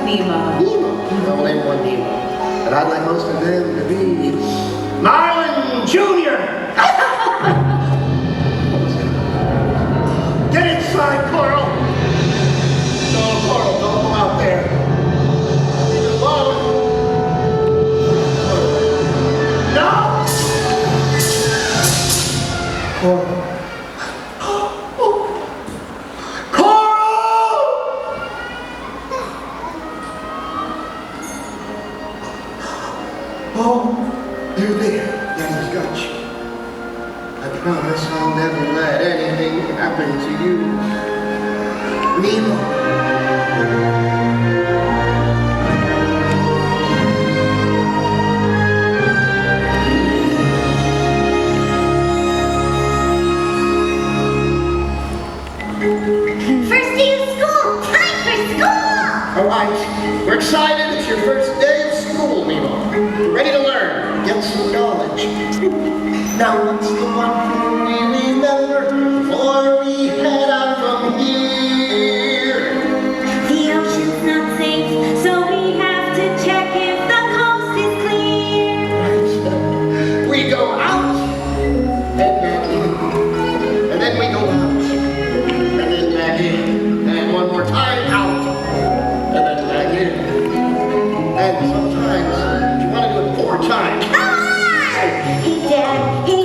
Nemo. Nemo. Only one Nemo. But I'd like most of them to be Marlin Jr. Get inside, Coral. No, Coral, don't go out there. Leave it alone. No! Coral. Oh, you're there. Daddy's got you. I promise I'll never let anything happen to you. Nemo. First day of school! Time for school! All right, we're excited. It's your first day of school, Nemo. Ready to learn, get some knowledge. Now, what's the one thing we remember before we head out from here? The ocean's not safe, so we have to check if the coast is clear. Right. We go out, then back in, and then we go out, and then back in, and one more time out, and then back in. And sometimes you want to do it 4 times. Come on! Hey, Dad. Hey,